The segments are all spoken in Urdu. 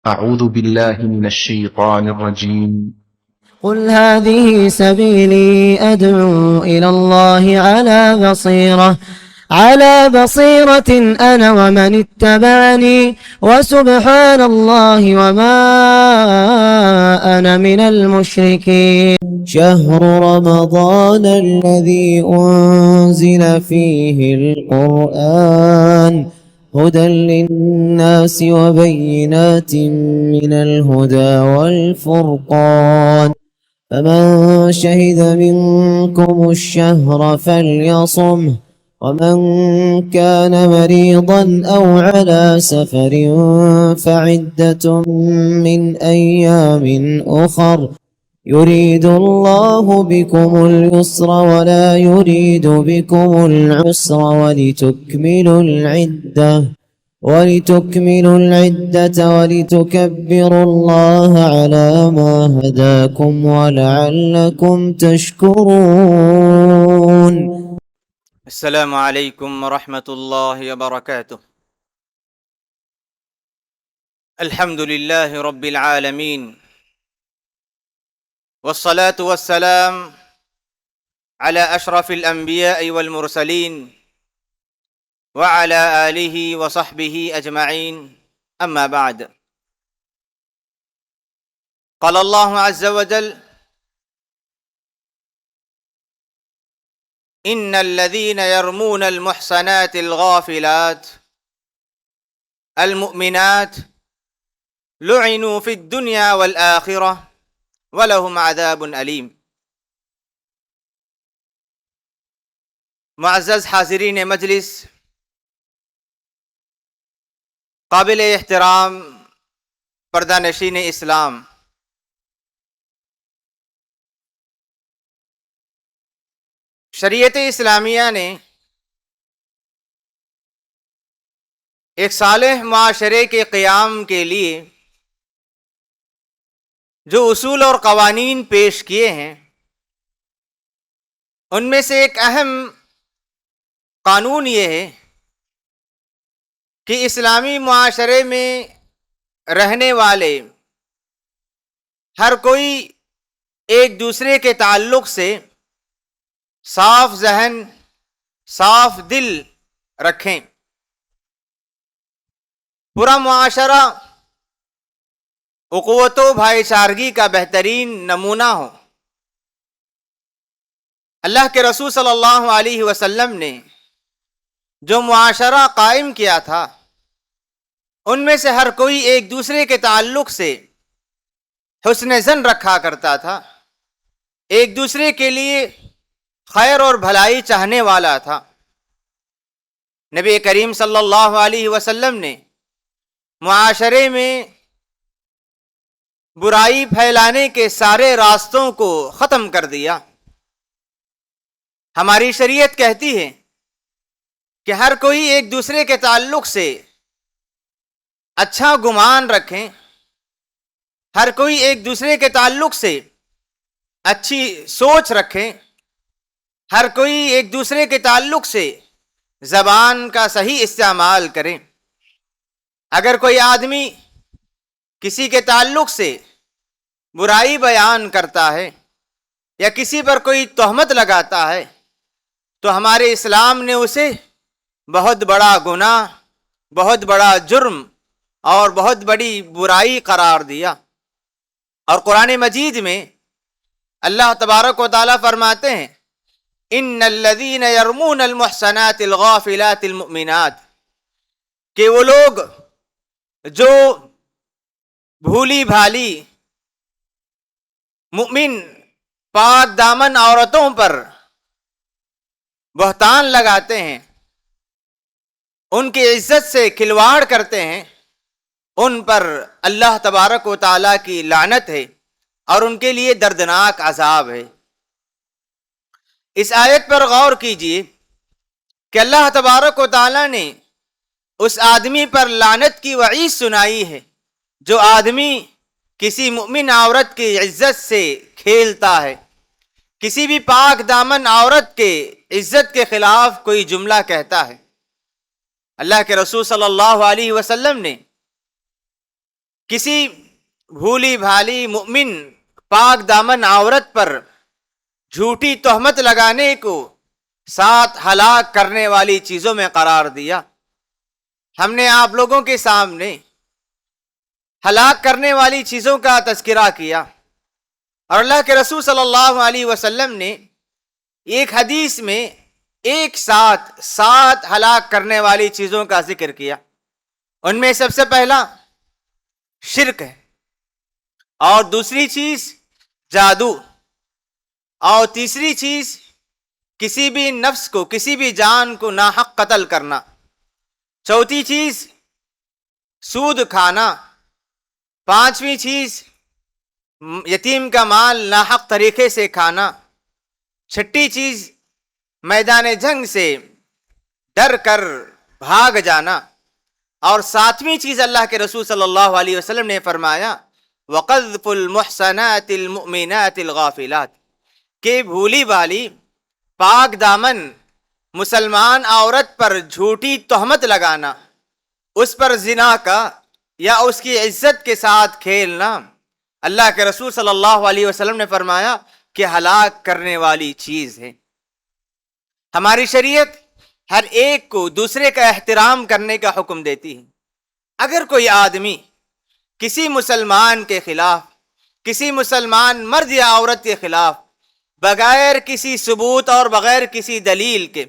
أعوذ بالله من الشيطان الرجيم. قل هذه سبيلي أدعو إلى الله على بصيرة أنا ومن اتبعني وسبحان الله وما أنا من المشركين. شهر رمضان الذي أنزل فيه القرآن هدى للناس وبينات من الهدى والفرقان فمن شهد منكم الشهر فليصمه ومن كان مريضا أو على سفر فعدة من أيام أخر يريد الله بكم اليسر ولا يريد بكم العسر ولتكملوا العدة ولتكبروا الله على ما هداكم ولعلكم تشكرون. السلام علیکم ورحمۃ اللہ وبرکاتہ. الحمد للہ رب العالمین والصلاة والسلام على اشرف الانبیاء والمرسلین وعلى آلہ وصحبہ اجمعین. اما بعد. قال اللہ عز وجل: ان الذين يرمون المحصنات الغافلات المؤمنات لعنوا في الدنيا والآخرة ولهم عذاب علیم. معزز حاضرین مجلس، قابل احترام پردہ نشین اسلام، شریعت اسلامیہ نے ایک صالح معاشرے کے قیام کے لیے جو اصول اور قوانین پیش کیے ہیں، ان میں سے ایک اہم قانون یہ ہے کہ اسلامی معاشرے میں رہنے والے ہر کوئی ایک دوسرے کے تعلق سے صاف ذہن، صاف دل رکھیں. پورا معاشرہ اخوت و بھائی چارگی کا بہترین نمونہ ہو. اللہ کے رسول صلی اللہ علیہ وسلم نے جو معاشرہ قائم کیا تھا، ان میں سے ہر کوئی ایک دوسرے کے تعلق سے حسن ظن رکھا کرتا تھا، ایک دوسرے کے لیے خیر اور بھلائی چاہنے والا تھا. نبی کریم صلی اللہ علیہ وسلم نے معاشرے میں برائی پھیلانے کے سارے راستوں کو ختم کر دیا. ہماری شریعت کہتی ہے کہ ہر کوئی ایک دوسرے کے تعلق سے اچھا گمان رکھیں، ہر کوئی ایک دوسرے کے تعلق سے اچھی سوچ رکھیں، ہر کوئی ایک دوسرے کے تعلق سے زبان کا صحیح استعمال کریں. اگر کوئی آدمی کسی کے تعلق سے برائی بیان کرتا ہے یا کسی پر کوئی تہمت لگاتا ہے تو ہمارے اسلام نے اسے بہت بڑا گناہ، بہت بڑا جرم اور بہت بڑی برائی قرار دیا. اور قرآن مجید میں اللہ تبارک و تعالیٰ فرماتے ہیں: ان الذین یرمون المحصنات الغافلات المؤمنات، کہ وہ لوگ جو بھولی بھالی مؤمن پاک دامن عورتوں پر بہتان لگاتے ہیں، ان کی عزت سے کھلواڑ کرتے ہیں، ان پر اللہ تبارک و تعالیٰ کی لعنت ہے اور ان کے لیے دردناک عذاب ہے. اس آیت پر غور کیجئے کہ اللہ تبارک و تعالیٰ نے اس آدمی پر لعنت کی وعید سنائی ہے جو آدمی کسی مؤمن عورت کی عزت سے کھیلتا ہے، کسی بھی پاک دامن عورت کے عزت کے خلاف کوئی جملہ کہتا ہے. اللہ کے رسول صلی اللہ علیہ وسلم نے کسی بھولی بھالی مومن پاک دامن عورت پر جھوٹی تہمت لگانے کو 7 ہلاک کرنے والی چیزوں میں قرار دیا۔ ہم نے آپ لوگوں کے سامنے ہلاک کرنے والی چیزوں کا تذکرہ کیا، اور اللہ کے رسول صلی اللہ علیہ وسلم نے ایک حدیث میں ایک ساتھ 7 ہلاک کرنے والی چیزوں کا ذکر کیا۔ ان میں سب سے پہلا شرک ہے، اور دوسری چیز جادو، اور تیسری چیز کسی بھی نفس کو، کسی بھی جان کو ناحق قتل کرنا، چوتھی چیز سود کھانا، پانچویں چیز یتیم کا مال ناحق طریقے سے کھانا، چھٹی چیز میدان جنگ سے ڈر کر بھاگ جانا، اور 7ویں چیز اللہ کے رسول صلی اللہ علیہ وسلم نے فرمایا وَقَذْفُ الْمُحْصَنَاتِ الْمُؤْمِنَاتِ الْغَافِلَاتِ، کہ بھولی بالی پاک دامن مسلمان عورت پر جھوٹی تہمت لگانا، اس پر زنا کا یا اس کی عزت کے ساتھ کھیلنا، اللہ کے رسول صلی اللہ علیہ وسلم نے فرمایا کہ ہلاک کرنے والی چیز ہے۔ ہماری شریعت ہر ایک کو دوسرے کا احترام کرنے کا حکم دیتی ہے۔ اگر کوئی آدمی کسی مسلمان کے خلاف، کسی مسلمان مرد یا عورت کے خلاف بغیر کسی ثبوت اور بغیر کسی دلیل کے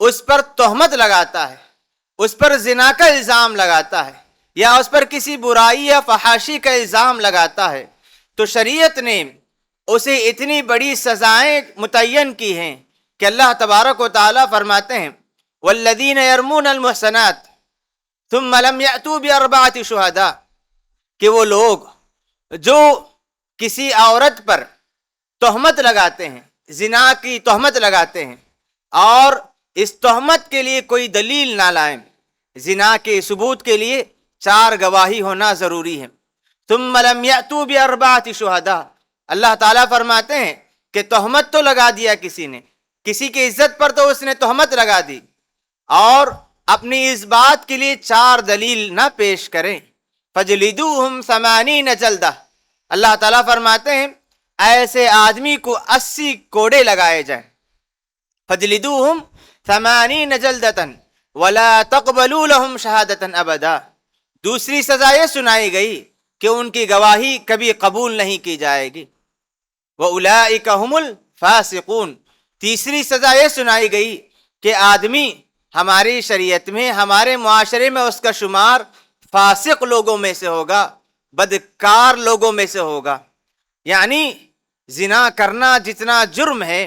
اس پر تہمت لگاتا ہے، اس پر زنا کا الزام لگاتا ہے، یا اس پر کسی برائی یا فحاشی کا الزام لگاتا ہے، تو شریعت نے اسے اتنی بڑی سزائیں متعین کی ہیں کہ اللہ تبارک و تعالیٰ فرماتے ہیں والذین یرمون المحصنات ثم لم یأتوا باربعۃ شہداء، کہ وہ لوگ جو کسی عورت پر تہمت لگاتے ہیں، زنا کی تہمت لگاتے ہیں، اور اس تہمت کے لیے کوئی دلیل نہ لائیں، زنا کے ثبوت کے لیے 4 گواہی ہونا ضروری ہے۔ ثم لم یأتوا باربعۃ شہداء، اللہ تعالیٰ فرماتے ہیں کہ تہمت تو لگا دیا کسی نے، کسی کی عزت پر تو اس نے تہمت لگا دی، اور اپنی اس بات کے لیے 4 دلیل نہ پیش کریں، فجلدوہم 80 جلدہ، اللہ تعالیٰ فرماتے ہیں ایسے آدمی کو 80 کوڑے لگائے جائیں، فجلدوہم 80 جلدۃ ولا تقبلوا لهم شہادۃ ابدا، دوسری سزا یہ سنائی گئی کہ ان کی گواہی کبھی قبول نہیں کی جائے گی، وَأُولَئِكَ هُمُ الْفَاسِقُونَ، تیسری سزا یہ سنائی گئی کہ آدمی ہماری شریعت میں، ہمارے معاشرے میں اس کا شمار فاسق لوگوں میں سے ہوگا، بدکار لوگوں میں سے ہوگا۔ یعنی زنا کرنا جتنا جرم ہے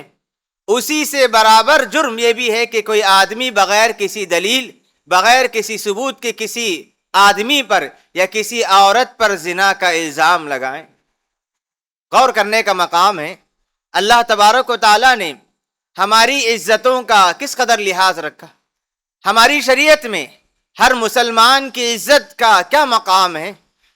اسی سے برابر جرم یہ بھی ہے کہ کوئی آدمی بغیر کسی دلیل، بغیر کسی ثبوت کے کسی آدمی پر یا کسی عورت پر زنا کا الزام لگائیں۔ غور کرنے کا مقام ہے اللہ تبارک و تعالیٰ نے ہماری عزتوں کا کس قدر لحاظ رکھا، ہماری شریعت میں ہر مسلمان کی عزت کا کیا مقام ہے۔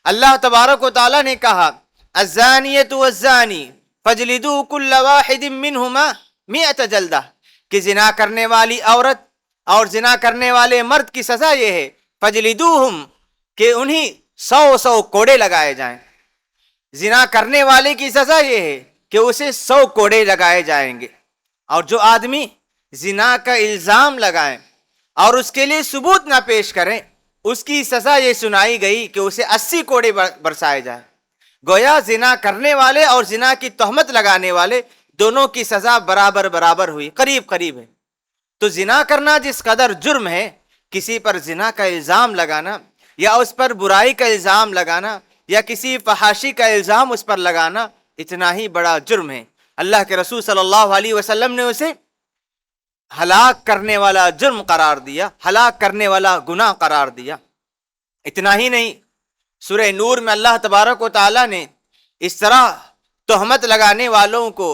اللہ تبارک و تعالیٰ نے کہا الزانیۃ والزانی فاجلدوا کل واحد منہما 100 جلدہ، کہ زنا کرنے والی عورت اور زنا کرنے والے مرد کی سزا یہ ہے فجلدوہم، کہ انہیں 100 کوڑے لگائے جائیں۔ زنا کرنے والے کی سزا یہ ہے کہ اسے 100 کوڑے لگائے جائیں گے، اور جو آدمی زنا کا الزام لگائیں اور اس کے لیے ثبوت نہ پیش کریں اس کی سزا یہ سنائی گئی کہ اسے 80 کوڑے برسائے جائیں۔ گویا زنا کرنے والے اور زنا کی تہمت لگانے والے دونوں کی سزا برابر برابر ہوئی، قریب قریب ہے۔ تو زنا کرنا جس قدر جرم ہے، کسی پر زنا کا الزام لگانا یا اس پر برائی کا الزام لگانا یا کسی فحاشی کا الزام اس پر لگانا اتنا ہی بڑا جرم ہے۔ اللہ کے رسول صلی اللہ علیہ وسلم نے اسے ہلاک کرنے والا جرم قرار دیا، ہلاک کرنے والا گناہ قرار دیا۔ اتنا ہی نہیں، سورہ نور میں اللہ تبارک و تعالیٰ نے اس طرح تہمت لگانے والوں کو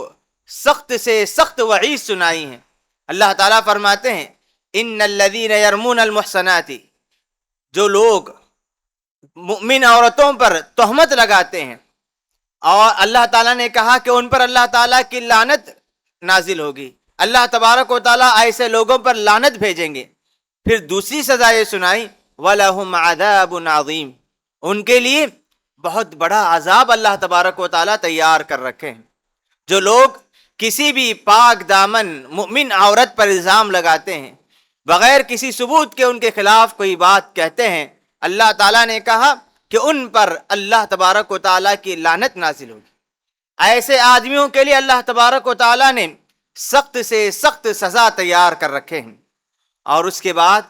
سخت سے سخت وعید سنائی ہیں۔ اللہ تعالیٰ فرماتے ہیں ان الذین یرمون المحصنات، جو لوگ مؤمن عورتوں پر تہمت لگاتے ہیں، اور اللہ تعالیٰ نے کہا کہ ان پر اللہ تعالیٰ کی لعنت نازل ہوگی، اللہ تبارک و تعالیٰ ایسے لوگوں پر لعنت بھیجیں گے۔ پھر دوسری سزا یہ سنائی وَلَهُمْ عَذَابٌ عَظِيمٌ، ان کے لیے بہت بڑا عذاب اللہ تبارک و تعالیٰ تیار کر رکھے ہیں۔ جو لوگ کسی بھی پاک دامن مومن عورت پر الزام لگاتے ہیں، بغیر کسی ثبوت کے ان کے خلاف کوئی بات کہتے ہیں، اللہ تعالیٰ نے کہا کہ ان پر اللہ تبارک و تعالیٰ کی لعنت نازل ہوگی۔ ایسے آدمیوں کے لیے اللہ تبارک و تعالیٰ نے سخت سے سخت سزا تیار کر رکھے ہیں، اور اس کے بعد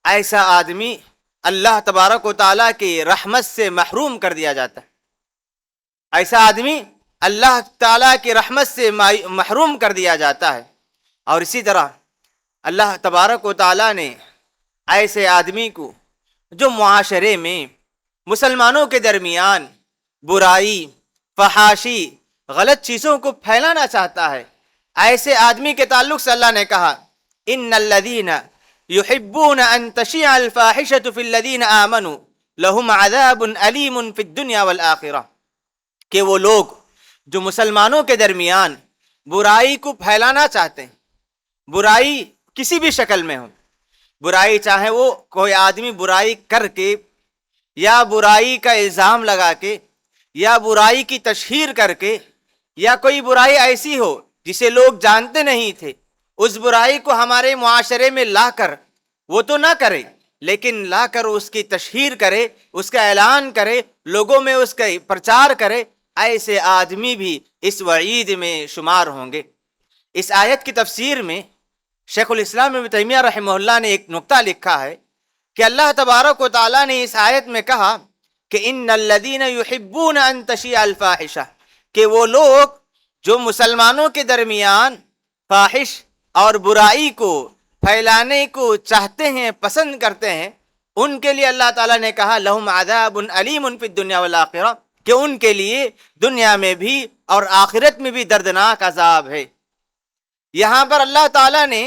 ایسا آدمی اللہ تبارک و تعالیٰ کی رحمت سے محروم کر دیا جاتا ہے۔ ایسا آدمی اللہ تعالیٰ کی رحمت سے محروم کر دیا جاتا ہے۔ اور اسی طرح اللہ تبارک و تعالیٰ نے ایسے آدمی کو جو معاشرے میں مسلمانوں کے درمیان برائی، فحاشی، غلط چیزوں کو پھیلانا چاہتا ہے، ایسے آدمی کے تعلق سے اللہ نے کہا ان الذین یحبون ان تشیع الفاحشۃ فی الذین آمنوا لہم عذاب علیم فی الدنیا والآخرہ، کہ وہ لوگ جو مسلمانوں کے درمیان برائی کو پھیلانا چاہتے ہیں، برائی کسی بھی شکل میں ہو، برائی چاہے وہ کوئی آدمی برائی کر کے یا برائی کا الزام لگا کے یا برائی کی تشہیر کر کے، یا کوئی برائی ایسی ہو جسے لوگ جانتے نہیں تھے، اس برائی کو ہمارے معاشرے میں لا کر وہ تو نہ کرے لیکن لا کر اس کی تشہیر کرے، اس کا اعلان کرے، لوگوں میں اس کا پرچار کرے، ایسے آدمی بھی اس وعید میں شمار ہوں گے۔ اس آیت کی تفسیر میں شیخ الاسلام ابن تیمیہ رحمہ اللہ نے ایک نکتہ لکھا ہے کہ اللہ تبارک و تعالیٰ نے اس آیت میں کہا کہ ان الذین یحبون ان تشیع الفاحشہ، کہ وہ لوگ جو مسلمانوں کے درمیان فاحش اور برائی کو پھیلانے کو چاہتے ہیں، پسند کرتے ہیں، ان کے لیے اللہ تعالیٰ نے کہا لہم عذاب علیم فی الدنیا والآخرہ، کہ ان کے لیے دنیا میں بھی اور آخرت میں بھی دردناک عذاب ہے۔ یہاں پر اللہ تعالیٰ نے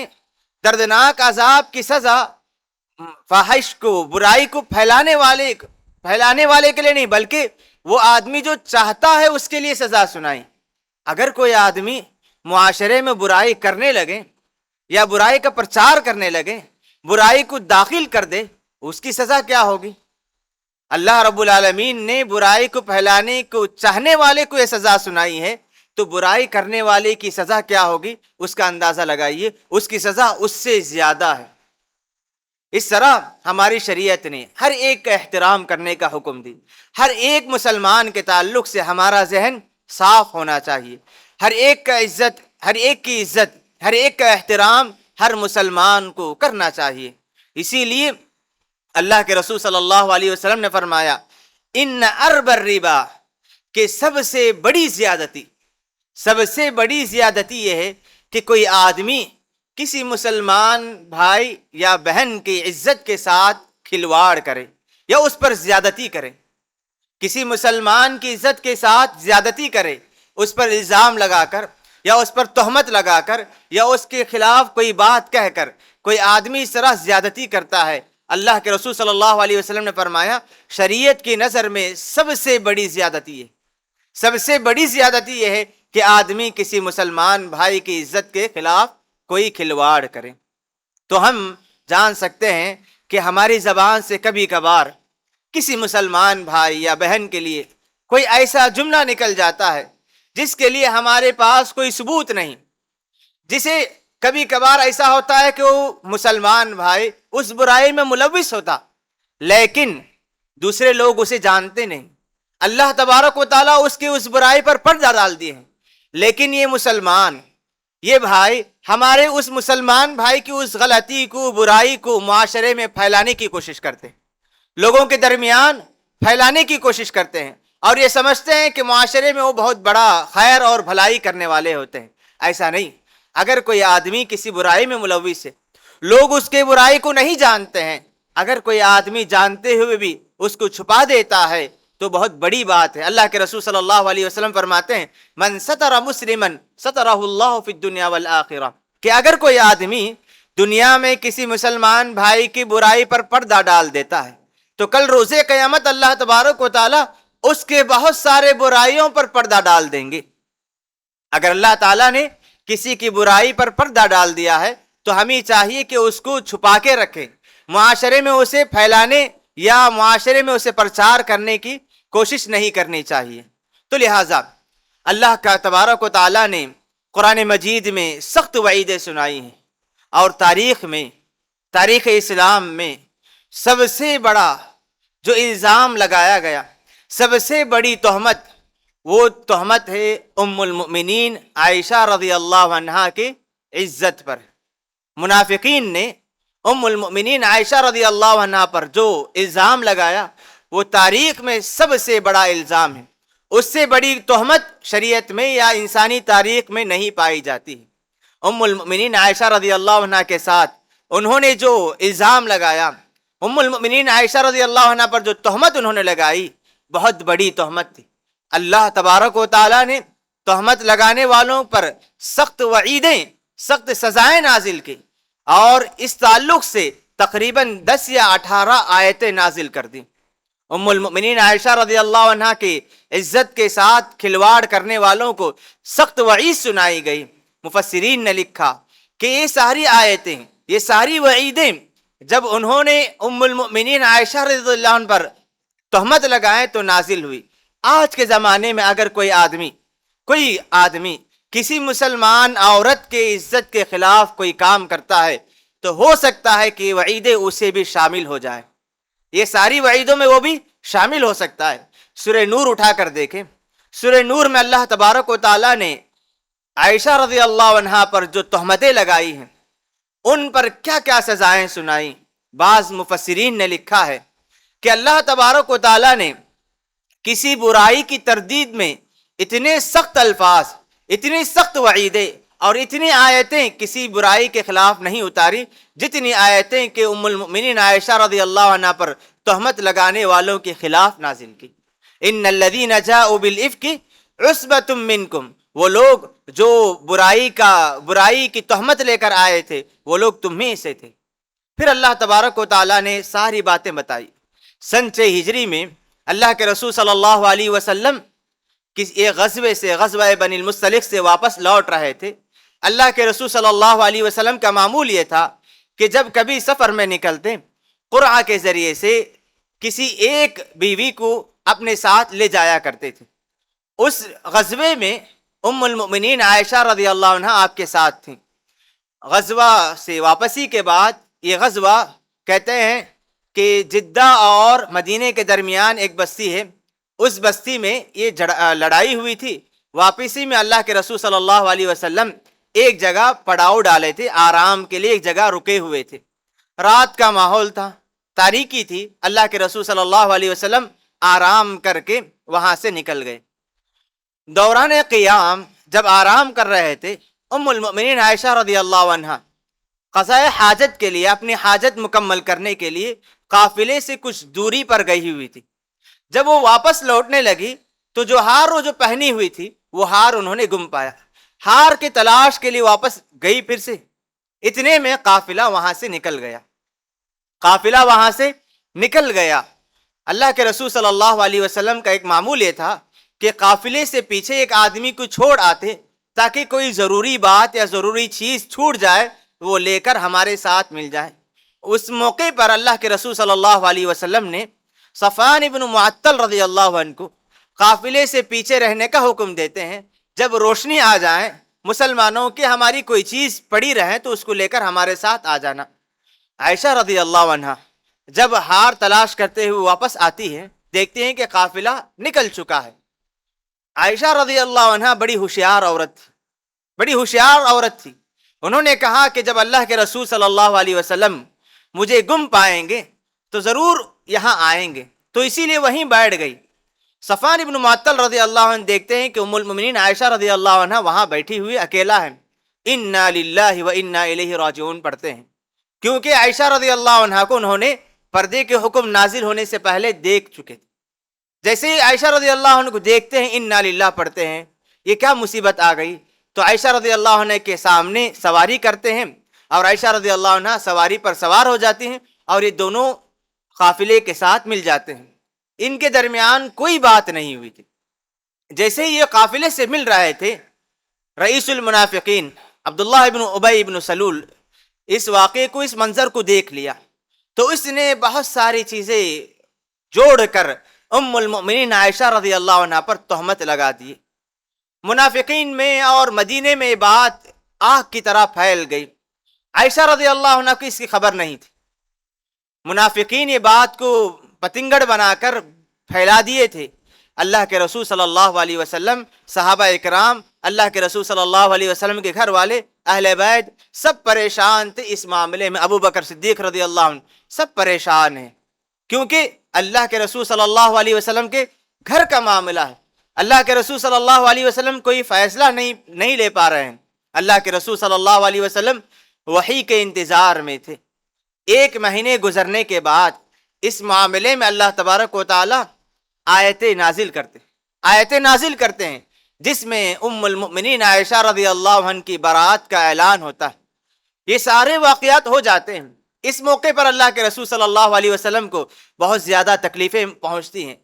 دردناک عذاب کی سزا فاحش کو، برائی کو پھیلانے والے کے لیے نہیں، بلکہ وہ آدمی جو چاہتا ہے اس کے لیے سزا سنائی۔ اگر کوئی آدمی معاشرے میں برائی کرنے لگے یا برائی کا پرچار کرنے لگے، برائی کو داخل کر دے، اس کی سزا کیا ہوگی؟ اللہ رب العالمین نے برائی کو پھیلانے کو چاہنے والے کو یہ سزا سنائی ہے، تو برائی کرنے والے کی سزا کیا ہوگی اس کا اندازہ لگائیے، اس کی سزا اس سے زیادہ ہے۔ اس طرح ہماری شریعت نے ہر ایک کا احترام کرنے کا حکم دی۔ ہر ایک مسلمان کے تعلق سے ہمارا ذہن صاف ہونا چاہیے، ہر ایک کا عزت، ہر ایک کی عزت، ہر ایک کا احترام ہر مسلمان کو کرنا چاہیے۔ اسی لیے اللہ کے رسول صلی اللہ علیہ وسلم نے فرمایا ان ارب الربا، کہ سب سے بڑی زیادتی یہ ہے کہ کوئی آدمی کسی مسلمان بھائی یا بہن کی عزت کے ساتھ کھلواڑ کرے یا اس پر زیادتی کرے، کسی مسلمان کی عزت کے ساتھ زیادتی کرے، اس پر الزام لگا کر یا اس پر تہمت لگا کر یا اس کے خلاف کوئی بات کہہ کر کوئی آدمی اس طرح زیادتی کرتا ہے، اللہ کے رسول صلی اللہ علیہ وسلم نے فرمایا شریعت کی نظر میں سب سے بڑی زیادتی یہ ہے کہ آدمی کسی مسلمان بھائی کی عزت کے خلاف کوئی کھلواڑ کرے۔ تو ہم جان سکتے ہیں کہ ہماری زبان سے کبھی کبھار کسی مسلمان بھائی یا بہن کے لیے کوئی ایسا جملہ نکل جاتا ہے جس کے لیے ہمارے پاس کوئی ثبوت نہیں، جسے کبھی کبھار ایسا ہوتا ہے کہ وہ مسلمان بھائی اس برائی میں ملوث ہوتا، لیکن دوسرے لوگ اسے جانتے نہیں، اللہ تبارک و تعالیٰ اس کی اس برائی پر پردہ ڈال دیے ہیں، لیکن یہ مسلمان، یہ بھائی ہمارے اس مسلمان بھائی کی اس غلطی کو، برائی کو معاشرے میں پھیلانے کی کوشش کرتے ہیں، لوگوں کے درمیان پھیلانے کی کوشش کرتے ہیں، اور یہ سمجھتے ہیں کہ معاشرے میں وہ بہت بڑا خیر اور بھلائی کرنے والے ہوتے ہیں۔ ایسا نہیں۔ اگر کوئی آدمی کسی برائی میں ملوث ہے، لوگ اس کے برائی کو نہیں جانتے ہیں، اگر کوئی آدمی جانتے ہوئے بھی اس کو چھپا دیتا ہے تو بہت بڑی بات ہے۔ اللہ کے رسول صلی اللہ علیہ وسلم فرماتے ہیں من ستر مسلما سترہ اللہ فی الدنیا والآخرہ، کہ اگر کوئی آدمی دنیا میں کسی مسلمان بھائی کی برائی پر پردہ ڈال دیتا ہے تو کل روز قیامت اللہ تبارک و تعالی اس کے بہت سارے برائیوں پر پردہ ڈال دیں گے۔ اگر اللہ تعالیٰ نے کسی کی برائی پر پردہ ڈال دیا ہے تو ہمیں چاہیے کہ اس کو چھپا کے رکھیں، معاشرے میں اسے پھیلانے یا معاشرے میں اسے پرچار کرنے کی کوشش نہیں کرنی چاہیے۔ تو لہٰذا اللہ کا تبارک و تعالیٰ نے قرآن مجید میں سخت وعیدیں سنائی ہیں، اور تاریخ اسلام میں سب سے بڑا جو الزام لگایا گیا، سب سے بڑی تہمت، وہ تہمت ہے ام المؤمنین عائشہ رضی اللہ عنہا کی عزت پر۔ منافقین نے ام المؤمنین عائشہ رضی اللہ عنہا پر جو الزام لگایا، وہ تاریخ میں سب سے بڑا الزام ہے۔ اس سے بڑی تہمت شریعت میں یا انسانی تاریخ میں نہیں پائی جاتی۔ ام المؤمنین عائشہ رضی اللہ عنہا کے ساتھ انہوں نے جو الزام لگایا، ام المؤمنین عائشہ رضی اللہ عنہا پر جو تہمت انہوں نے لگائی، بہت بڑی تہمت تھی۔ اللہ تبارک و تعالیٰ نے تہمت لگانے والوں پر سخت وعیدیں، سخت سزائیں نازل کی، اور اس تعلق سے تقریباً 10 یا 18 آیتیں نازل کر دیں۔ ام المؤمنین عائشہ رضی اللہ عنہا کی عزت کے ساتھ کھلواڑ کرنے والوں کو سخت وعید سنائی گئی۔ مفسرین نے لکھا کہ یہ ساری آیتیں، یہ ساری وعیدیں جب انہوں نے ام المؤمنین عائشہ رضی اللہ عنہ پر تہمت لگائے تو نازل ہوئی۔ آج کے زمانے میں اگر کوئی آدمی کسی مسلمان عورت کے عزت کے خلاف کوئی کام کرتا ہے تو ہو سکتا ہے کہ وعیدیں اسے بھی شامل ہو جائے، یہ ساری وعیدوں میں وہ بھی شامل ہو سکتا ہے۔ سورہ نور اٹھا کر دیکھیں، سورہ نور میں اللہ تبارک و تعالیٰ نے عائشہ رضی اللہ عنہا پر جو تہمتیں لگائی ہیں، ان پر کیا کیا سزائیں سنائیں۔ بعض مفسرین نے لکھا ہے کہ اللہ تبارک و تعالیٰ نے کسی برائی کی تردید میں اتنے سخت الفاظ، اتنی سخت وعیدیں اور اتنی آیتیں کسی برائی کے خلاف نہیں اتاری جتنی آیتیں کہ ام المؤمنین عائشہ رضی اللہ عنہا پر تہمت لگانے والوں کے خلاف نازل کی۔ ان الذین جاؤوا بالافک عصبۃ منکم، وہ لوگ جو برائی کی تہمت لے کر آئے تھے، وہ لوگ تمہیں سے تھے۔ پھر اللہ تبارک و تعالیٰ نے ساری باتیں بتائی۔ سن 6 ہجری میں اللہ کے رسول صلی اللہ علیہ وسلم ایک غزوہ بنی المصطلق سے واپس لوٹ رہے تھے۔ اللہ کے رسول صلی اللہ علیہ وسلم کا معمول یہ تھا کہ جب کبھی سفر میں نکلتے، قرعہ کے ذریعے سے کسی ایک بیوی کو اپنے ساتھ لے جایا کرتے تھے۔ اس غزوے میں ام المؤمنین عائشہ رضی اللہ عنہا آپ کے ساتھ تھیں۔ غزوہ سے واپسی کے بعد یہ غزوہ کہتے ہیں کہ جدہ اور مدینے کے درمیان ایک بستی ہے، اس بستی میں یہ لڑائی ہوئی تھی۔ واپسی میں اللہ کے رسول صلی اللہ علیہ وسلم ایک جگہ پڑاؤ ڈالے تھے، آرام کے لیے ایک جگہ رکے ہوئے تھے۔ رات کا ماحول تھا، تاریکی تھی، اللہ کے رسول صلی اللہ علیہ وسلم آرام کر کے وہاں سے نکل گئے۔ دوران قیام جب آرام کر رہے تھے، ام المؤمنین عائشہ رضی اللہ عنہا قضاء حاجت کے لیے، اپنی حاجت مکمل کرنے کے لیے قافلے سے کچھ دوری پر گئی ہوئی تھی۔ جب وہ واپس لوٹنے لگی تو جو ہار وہ جو پہنی ہوئی تھی، وہ ہار انہوں نے گم پایا۔ ہار کی تلاش کے لیے واپس گئی پھر سے، اتنے میں قافلہ وہاں سے نکل گیا۔ اللہ کے رسول صلی اللہ علیہ وسلم کا ایک معمول یہ تھا کہ قافلے سے پیچھے ایک آدمی کو چھوڑ آتے تاکہ کوئی ضروری بات یا ضروری چیز چھوٹ جائے وہ لے کر ہمارے ساتھ مل جائے۔ اس موقع پر اللہ کے رسول صلی اللہ علیہ وسلم نے صفوان ابن معطل رضی اللہ عنہ کو قافلے سے پیچھے رہنے کا حکم دیتے ہیں۔ جب روشنی آ جائے مسلمانوں کے، ہماری کوئی چیز پڑی رہے تو اس کو لے کر ہمارے ساتھ آ جانا۔ عائشہ رضی اللہ عنہا جب ہار تلاش کرتے ہوئے واپس آتی ہے، دیکھتے ہیں کہ قافلہ نکل چکا ہے۔ عائشہ رضی اللہ عنہا بڑی ہوشیار عورت تھی۔ انہوں نے کہا کہ جب اللہ کے رسول صلی اللہ علیہ وسلم مجھے گم پائیں گے تو ضرور یہاں آئیں گے، تو اسی لیے وہیں بیٹھ گئی۔ صفوان ابن معطل رضی اللہ عنہ دیکھتے ہیں کہ ام المؤمنین عائشہ رضی اللہ عنہ وہاں بیٹھی ہوئی اکیلا ہے، انا للہ و انا الیہ راجعون پڑھتے ہیں، کیونکہ عائشہ رضی اللہ عنہ کو انہوں نے پردے کے حکم نازل ہونے سے پہلے دیکھ چکے تھے۔ جیسے ہی عائشہ رضی اللہ عنہ کو دیکھتے ہیں، انا للہ پڑھتے ہیں، یہ کیا مصیبت آ گئی؟ تو عائشہ رضی اللہ عنہ کے سامنے سواری کرتے ہیں اور عائشہ رضی اللہ عنہ سواری پر سوار ہو جاتی ہیں اور یہ دونوں قافلے کے ساتھ مل جاتے ہیں۔ ان کے درمیان کوئی بات نہیں ہوئی تھی۔ جیسے ہی یہ قافلے سے مل رہے تھے، رئیس المنافقین عبداللہ ابن ابی ابن سلول اس واقعے کو، اس منظر کو دیکھ لیا تو اس نے بہت ساری چیزیں جوڑ کر ام المؤمنین عائشہ رضی اللہ عنہ پر تہمت لگا دی۔ منافقین میں اور مدینے میں یہ بات آگ کی طرح پھیل گئی۔ عائشہ رضی اللہ عنہ کو اس کی خبر نہیں تھی۔ منافقین یہ بات کو پتنگڑ بنا کر پھیلا دیے تھے۔ اللہ کے رسول صلی اللہ علیہ وسلم، صحابہ اکرام، اللہ کے رسول صلی اللہ علیہ وسلم کے گھر والے، اہل بیت سب پریشان تھے اس معاملے میں۔ ابو بکر صدیق رضی اللہ عنہ سب پریشان ہیں، کیونکہ اللہ کے رسول صلی اللہ علیہ وسلم کے گھر کا معاملہ ہے۔ اللہ کے رسول صلی اللہ علیہ وسلم کوئی فیصلہ نہیں لے پا رہے ہیں۔ اللہ کے رسول صلی اللہ علیہ وسلم وحی کے انتظار میں تھے۔ 1 مہینے گزرنے کے بعد اس معاملے میں اللہ تبارک و تعالی آیتیں نازل کرتے ہیں جس میں ام المؤمنین عائشہ رضی اللہ عنہ کی برات کا اعلان ہوتا ہے۔ یہ سارے واقعات ہو جاتے ہیں۔ اس موقع پر اللہ کے رسول صلی اللہ علیہ وسلم کو بہت زیادہ تکلیفیں پہنچتی ہیں۔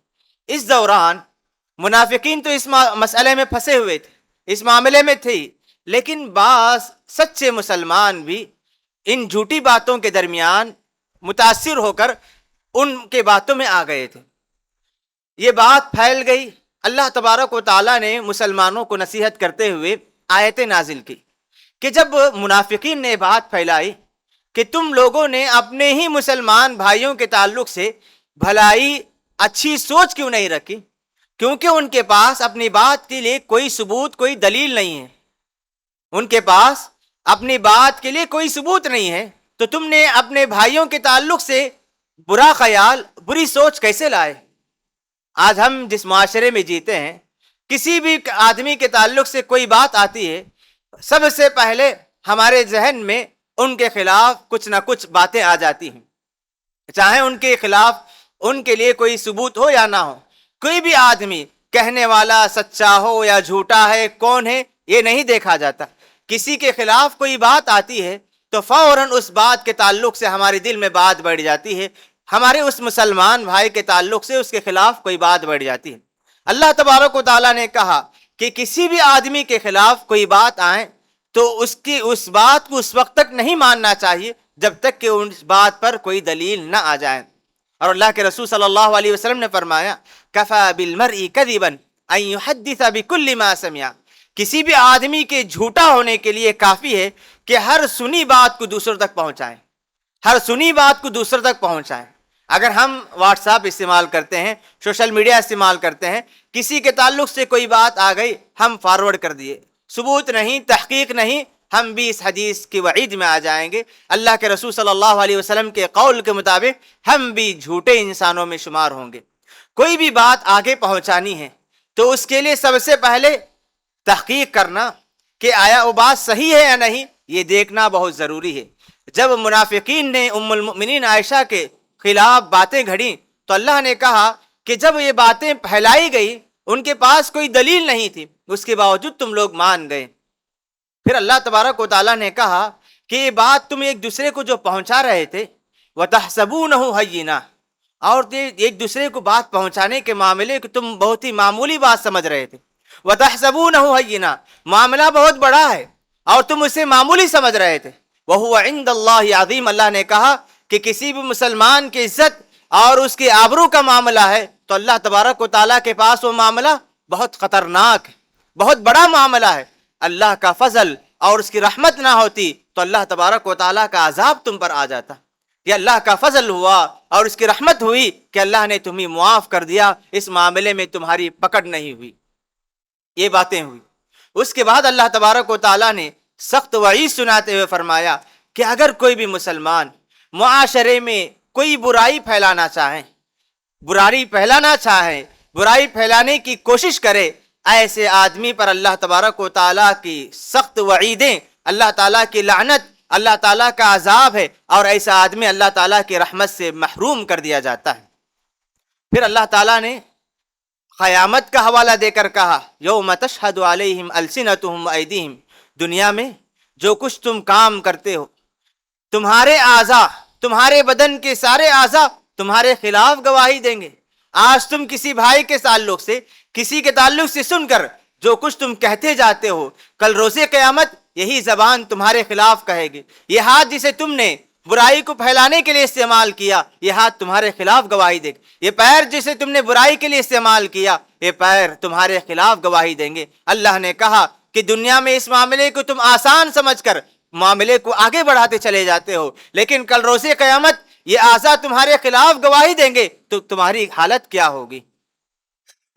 اس دوران منافقین تو اس مسئلے میں پھنسے ہوئے تھے، اس معاملے میں تھے، لیکن بعض سچے مسلمان بھی ان جھوٹی باتوں کے درمیان متاثر ہو کر ان کے باتوں میں آ گئے تھے۔ یہ بات پھیل گئی۔ اللہ تبارک و تعالیٰ نے مسلمانوں کو نصیحت کرتے ہوئے آیتیں نازل کی کہ جب منافقین نے بات پھیلائی کہ تم لوگوں نے اپنے ہی مسلمان بھائیوں کے تعلق سے بھلائی اچھی سوچ کیوں نہیں رکھی، کیونکہ ان کے پاس اپنی بات کے لیے کوئی ثبوت، کوئی دلیل نہیں ہے۔ ان کے پاس اپنی بات کے لیے کوئی ثبوت نہیں ہے، تو تم نے اپنے بھائیوں کے تعلق سے برا خیال، بری سوچ کیسے لائے؟ آج ہم جس معاشرے میں جیتے ہیں، کسی بھی آدمی کے تعلق سے کوئی بات آتی ہے، سب سے پہلے ہمارے ذہن میں ان کے خلاف کچھ نہ کچھ باتیں آ جاتی ہیں، چاہے ان کے خلاف ان کے لیے کوئی ثبوت ہو یا نہ ہو۔ کوئی بھی آدمی کہنے والا سچا ہو یا جھوٹا ہے، کون ہے، یہ نہیں دیکھا جاتا۔ کسی کے خلاف کوئی بات آتی ہے تو فوراً اس بات کے تعلق سے ہمارے دل میں بات بڑھ جاتی ہے، ہمارے اس مسلمان بھائی کے تعلق سے اس کے خلاف کوئی بات بڑھ جاتی ہے۔ اللہ تبارک و تعالیٰ نے کہا کہ کسی بھی آدمی کے خلاف کوئی بات آئے تو اس بات کو اس وقت تک نہیں ماننا چاہیے جب تک کہ اس بات پر کوئی دلیل نہ آ جائے۔ اور اللہ کے رسول صلی اللہ علیہ وسلم نے فرمایا کفی بالمرء کذبا ان یحدث بکل ما سمع، کسی بھی آدمی کے جھوٹا ہونے کے لیے کافی ہے کہ ہر سنی بات کو دوسروں تک پہنچائیں، ہر سنی بات کو دوسروں تک پہنچائیں۔ اگر ہم واٹس ایپ استعمال کرتے ہیں، سوشل میڈیا استعمال کرتے ہیں، کسی کے تعلق سے کوئی بات آ گئی، ہم فارورڈ کر دیے، ثبوت نہیں، تحقیق نہیں، ہم بھی اس حدیث کی وعید میں آ جائیں گے۔ اللہ کے رسول صلی اللہ علیہ وسلم کے قول کے مطابق ہم بھی جھوٹے انسانوں میں شمار ہوں گے۔ کوئی بھی بات آگے پہنچانی ہے تو اس کے لیے سب سے پہلے تحقیق کرنا کہ آیا وہ بات صحیح ہے یا نہیں، یہ دیکھنا بہت ضروری ہے۔ جب منافقین نے ام المؤمنین عائشہ کے خلاف باتیں گھڑیں تو اللہ نے کہا کہ جب یہ باتیں پھیلائی گئی، ان کے پاس کوئی دلیل نہیں تھی، اس کے باوجود تم لوگ مان گئے۔ پھر اللہ تبارک و تعالیٰ نے کہا کہ یہ بات تم ایک دوسرے کو جو پہنچا رہے تھے وَتَحْسَبُونَهُ هَيِّنًا، اور ایک دوسرے کو بات پہنچانے کے معاملے کو تم بہت ہی معمولی بات سمجھ رہے تھے۔ وَتَحْسَبُونَهُ هَيِّنًا، معاملہ بہت بڑا ہے اور تم اسے معمولی سمجھ رہے تھے۔ وَهُوَ عِندَ اللَّهِ عَظِيمٌ، اللہ نے کہا کہ کسی بھی مسلمان کی عزت اور اس کے آبرو کا معاملہ ہے تو اللہ تبارک و تعالیٰ کے پاس وہ معاملہ بہت خطرناک ہے، بہت بڑا معاملہ ہے۔ اللہ کا فضل اور اس کی رحمت نہ ہوتی تو اللہ تبارک و تعالیٰ کا عذاب تم پر آ جاتا۔ یہ اللہ کا فضل ہوا اور اس کی رحمت ہوئی کہ اللہ نے تمہیں معاف کر دیا، اس معاملے میں تمہاری پکڑ نہیں ہوئی۔ یہ باتیں ہوئی، اس کے بعد اللہ تبارک و تعالیٰ نے سخت وعید سناتے ہوئے فرمایا کہ اگر کوئی بھی مسلمان معاشرے میں کوئی برائی پھیلانا چاہے، برائی پھیلانے کی کوشش کرے، ایسے آدمی پر اللہ تبارک و تعالیٰ کی سخت وعیدیں، اللہ تعالیٰ کی لعنت، اللہ تعالیٰ کا عذاب ہے، اور ایسا آدمی اللہ تعالیٰ کی رحمت سے محروم کر دیا جاتا ہے۔ پھر اللہ تعالیٰ نے قیامت کا حوالہ دے کر کہا یوم تشہد علیہم السنتہم وایدیہم، دنیا میں جو کچھ تم کام کرتے ہو، تمہارے اعضاء، تمہارے بدن کے سارے اعضاء تمہارے خلاف گواہی دیں گے۔ آج تم کسی بھائی کے تعلق سے، کسی کے تعلق سے سن کر جو کچھ تم کہتے جاتے ہو، کل روز قیامت یہی زبان تمہارے خلاف کہے گی۔ یہ ہاتھ جسے تم نے برائی کو پھیلانے کے لیے استعمال کیا، یہ ہاتھ تمہارے خلاف گواہی دے گا۔ یہ پیر جسے تم نے برائی کے لیے استعمال کیا، یہ پیر تمہارے خلاف گواہی دیں گے۔ اللہ نے کہا کہ دنیا میں اس معاملے کو تم آسان سمجھ کر معاملے کو آگے بڑھاتے چلے جاتے ہو، لیکن کل روز قیامت یہ اعضاء تمہارے خلاف گواہی دیں گے تو تمہاری حالت کیا ہوگی؟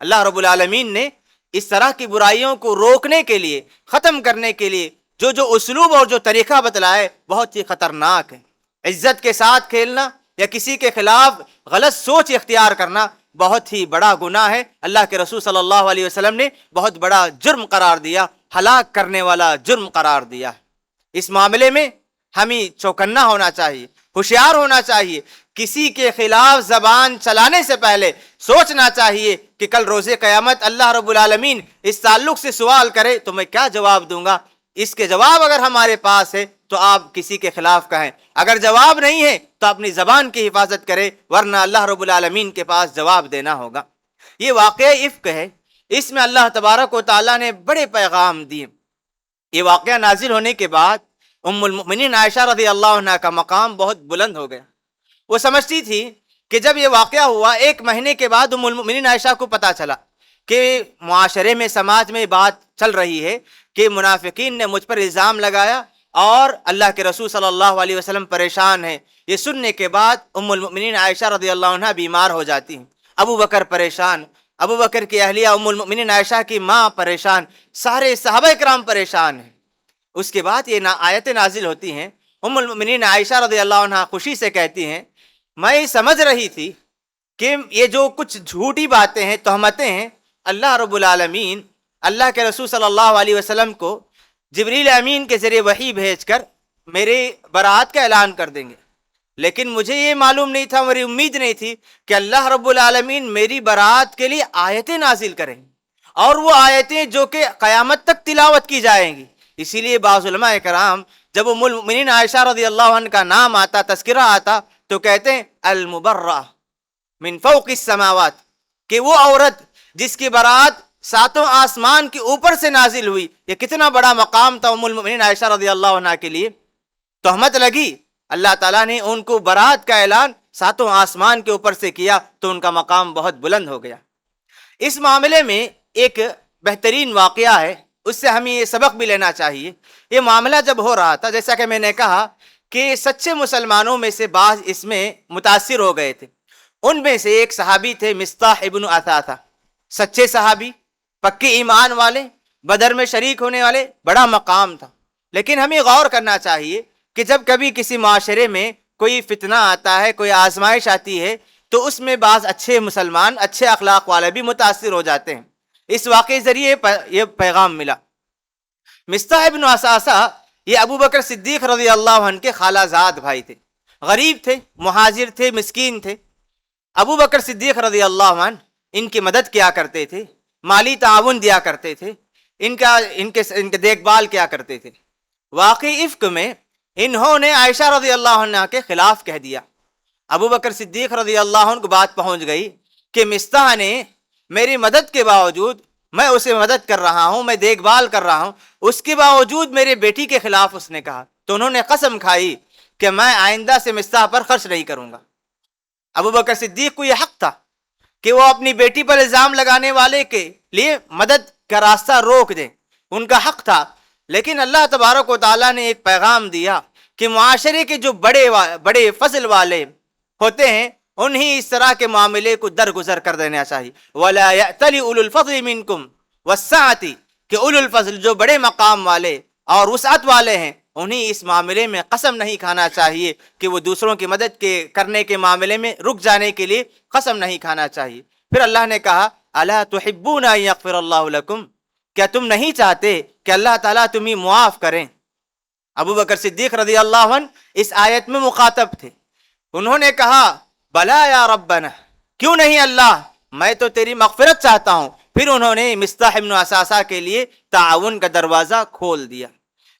اللہ رب العالمین نے اس طرح کی برائیوں کو روکنے کے لیے، ختم کرنے کے لیے جو اسلوب اور جو طریقہ بتلائے بہت ہی خطرناک ہے۔ عزت کے ساتھ کھیلنا یا کسی کے خلاف غلط سوچ اختیار کرنا بہت ہی بڑا گناہ ہے۔ اللہ کے رسول صلی اللہ علیہ وسلم نے بہت بڑا جرم قرار دیا، ہلاک کرنے والا جرم قرار دیا۔ اس معاملے میں ہمیں چوکنا ہونا چاہیے، ہوشیار ہونا چاہیے۔ کسی کے خلاف زبان چلانے سے پہلے سوچنا چاہیے کہ کل روز قیامت اللہ رب العالمین اس تعلق سے سوال کرے تو میں کیا جواب دوں گا۔ اس کے جواب اگر ہمارے پاس ہے تو آپ کسی کے خلاف کہیں، اگر جواب نہیں ہے تو اپنی زبان کی حفاظت کرے، ورنہ اللہ رب العالمین کے پاس جواب دینا ہوگا۔ یہ واقعہ افک ہے، اس میں اللہ تبارک و تعالیٰ نے بڑے پیغام دیے۔ یہ واقعہ نازل ہونے کے بعد ام المؤمنین عائشہ رضی اللہ عنہ کا مقام بہت بلند ہو گیا۔ وہ سمجھتی تھی کہ جب یہ واقعہ ہوا 1 مہینے کے بعد ام المؤمنین عائشہ کو پتہ چلا کہ معاشرے میں، سماج میں بات چل رہی ہے کہ منافقین نے مجھ پر الزام لگایا اور اللہ کے رسول صلی اللہ علیہ وسلم پریشان ہیں۔ یہ سننے کے بعد ام المؤمنین عائشہ رضی اللہ عنہ بیمار ہو جاتی ہیں، ابو بکر پریشان، ابو بکر کی اہلیہ ام المؤمنین عائشہ کی ماں پریشان، سارے صحابہ کرام پریشان ہیں۔ اس کے بعد یہ آیتیں نازل ہوتی ہیں۔ ام المؤمنین عائشہ رضی اللہ عنہ خوشی سے کہتی ہیں، میں سمجھ رہی تھی کہ یہ جو کچھ جھوٹی باتیں ہیں، تہمتیں ہیں، اللہ رب العالمین اللہ کے رسول صلی اللہ علیہ وسلم کو جبریل امین کے ذریعے وحی بھیج کر میرے برات کا اعلان کر دیں گے، لیکن مجھے یہ معلوم نہیں تھا، میری امید نہیں تھی کہ اللہ رب العالمین میری برات کے لیے آیتیں نازل کریں گے، اور وہ آیتیں جو کہ قیامت تک تلاوت کی جائیں گی۔ اسی لیے بعض علماء کرام جب ام المؤمنین عائشہ رضی اللہ عنہ کا نام آتا، تذکرہ آتا، تو کہتے ہیں المبرہ من فوق السماوات، کہ وہ عورت جس کی برات 7 آسمان کے اوپر سے نازل ہوئی۔ یہ کتنا بڑا مقام تھا ام المؤمنین عائشہ رضی اللہ عنہ کے لیے۔ تہمت لگی، اللہ تعالیٰ نے ان کو برات کا اعلان 7 آسمان کے اوپر سے کیا تو ان کا مقام بہت بلند ہو گیا۔ اس معاملے میں ایک بہترین واقعہ ہے، اس سے ہمیں یہ سبق بھی لینا چاہیے۔ یہ معاملہ جب ہو رہا تھا، جیسا کہ میں نے کہا کہ سچے مسلمانوں میں سے بعض اس میں متاثر ہو گئے تھے۔ ان میں سے ایک صحابی تھے مصطح ابن اثاثہ، سچے صحابی، پکے ایمان والے، بدر میں شریک ہونے والے، بڑا مقام تھا۔ لیکن ہمیں غور کرنا چاہیے کہ جب کبھی کسی معاشرے میں کوئی فتنہ آتا ہے، کوئی آزمائش آتی ہے، تو اس میں بعض اچھے مسلمان، اچھے اخلاق والے بھی متاثر ہو جاتے ہیں۔ اس واقعے ذریعے یہ پیغام ملا۔ مصطح ابن اثاثہ یہ ابو بکر صدیق رضی اللہ عنہ کے خالہ زاد بھائی تھے، غریب تھے، مہاجر تھے، مسکین تھے۔ ابو بکر صدیق رضی اللہ عنہ ان کی مدد کیا کرتے تھے، مالی تعاون دیا کرتے تھے، ان کے دیکھ بھال کیا کرتے تھے۔ واقعی افک میں انہوں نے عائشہ رضی اللہ عنہ کے خلاف کہہ دیا۔ ابو بکر صدیق رضی اللہ عنہ کو بات پہنچ گئی کہ مصطح نے میری مدد کے باوجود، میں اسے مدد کر رہا ہوں، میں دیکھ بھال کر رہا ہوں، اس کے باوجود میرے بیٹی کے خلاف اس نے کہا، تو انہوں نے قسم کھائی کہ میں آئندہ سے مصطح پر خرچ نہیں کروں گا۔ ابو بکر صدیق کو یہ حق تھا کہ وہ اپنی بیٹی پر الزام لگانے والے کے لیے مدد کا راستہ روک دیں، ان کا حق تھا۔ لیکن اللہ تبارک و تعالیٰ نے ایک پیغام دیا کہ معاشرے کے جو بڑے فضل والے ہوتے ہیں انہیں اس طرح کے معاملے کو درگزر کر دینا چاہیے۔ وَلَا يَأْتَلِ أُولُو الْفَضْلِ مِنْكُمْ وَالسَّعَةِ، کہ اولو الفضل جو بڑے مقام والے اور وسعت والے ہیں انہیں اس معاملے میں قسم نہیں کھانا چاہیے کہ وہ دوسروں کی مدد کرنے کے معاملے میں رک جانے کے لیے قسم نہیں کھانا چاہیے۔ پھر اللہ نے کہا الا تحبون ان یغفر اللہ لکم، کیا تم نہیں چاہتے کہ اللہ تعالیٰ تمہیں معاف کریں؟ ابو بکر صدیق رضی اللہ عنہ اس آیت میں مخاطب تھے۔ انہوں نے کہا بلا یا ربنا، کیوں نہیں اللہ، میں تو تیری مغفرت چاہتا ہوں۔ پھر انہوں نے مصطح ابن اثاثہ کے لیے تعاون کا دروازہ کھول دیا۔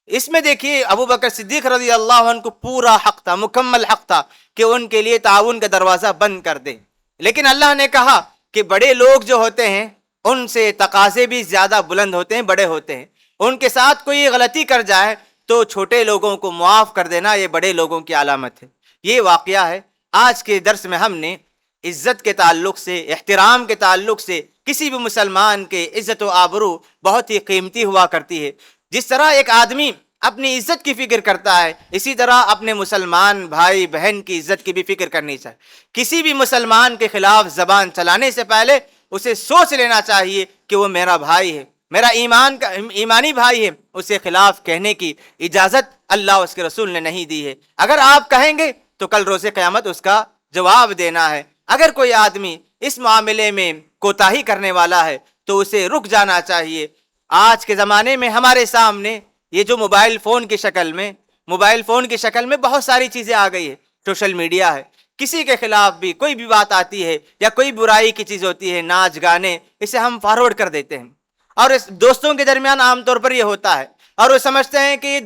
اس میں دیکھیے ابو بکر صدیق رضی اللہ عنہ کو پورا حق تھا، مکمل حق تھا کہ ان کے لیے تعاون کا دروازہ بند کر دیں، لیکن اللہ نے کہا کہ بڑے لوگ جو ہوتے ہیں ان سے تقاضے بھی زیادہ بلند ہوتے ہیں، بڑے ہوتے ہیں، ان کے ساتھ کوئی غلطی کر جائے تو چھوٹے لوگوں کو معاف کر دینا یہ بڑے لوگوں کی علامت ہے۔ یہ واقعہ ہے آج کے درس میں ہم نے عزت کے تعلق سے، احترام کے تعلق سے، کسی بھی مسلمان کے عزت و آبرو بہت ہی قیمتی ہوا کرتی ہے۔ جس طرح ایک آدمی اپنی عزت کی فکر کرتا ہے، اسی طرح اپنے مسلمان بھائی بہن کی عزت کی بھی فکر کرنی چاہیے۔ کسی بھی مسلمان کے خلاف زبان چلانے سے پہلے اسے سوچ لینا چاہیے کہ وہ میرا بھائی ہے، میرا ایمانی بھائی ہے، اسے خلاف کہنے کی اجازت اللہ اس کے رسول نے نہیں دی ہے۔ اگر آپ کہیں گے تو کل روز قیامت اس کا جواب دینا ہے۔ اگر کوئی آدمی اس معاملے میں کوتاہی کرنے والا ہے تو اسے رک جانا چاہیے۔ آج کے زمانے میں ہمارے سامنے یہ جو موبائل فون کی شکل میں بہت ساری چیزیں آ گئی ہے، سوشل میڈیا ہے، کسی کے خلاف بھی کوئی بھی بات آتی ہے یا کوئی برائی کی چیز ہوتی ہے، ناچ گانے، اسے ہم فارورڈ کر دیتے ہیں، اور اس دوستوں کے درمیان عام طور پر یہ ہوتا ہے، اور وہ سمجھتے ہیں کہ یہ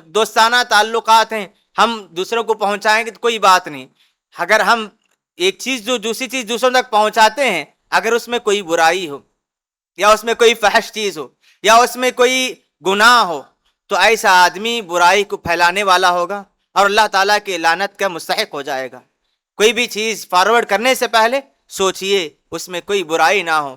دوستانہ تعلقات ہیں، ہم دوسروں کو پہنچائیں گے تو کوئی بات نہیں۔ اگر ہم ایک چیز جو دوسری چیز دوسروں تک پہنچاتے ہیں، اگر اس میں کوئی برائی ہو یا اس میں کوئی فحش چیز ہو یا اس میں کوئی گناہ ہو تو ایسا آدمی برائی کو پھیلانے والا ہوگا اور اللہ تعالیٰ کی لعنت کا مستحق ہو جائے گا۔ کوئی بھی چیز فارورڈ کرنے سے پہلے سوچئے اس میں کوئی برائی نہ ہو،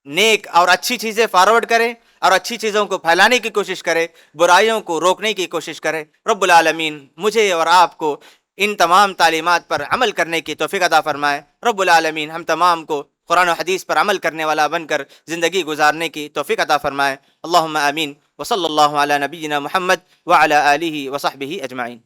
نیک اور اچھی چیزیں فارورڈ کریں اور اچھی چیزوں کو پھیلانے کی کوشش کرے، برائیوں کو روکنے کی کوشش کرے۔ رب العالمین مجھے اور آپ کو ان تمام تعلیمات پر عمل کرنے کی توفیق عطا فرمائے۔ رب العالمین ہم تمام کو قرآن و حدیث پر عمل کرنے والا بن کر زندگی گزارنے کی توفیق عطا فرمائے۔ اللہم آمین، وصلی اللہ علی نبینا محمد وعلی آلہ وصحبہ اجمعین۔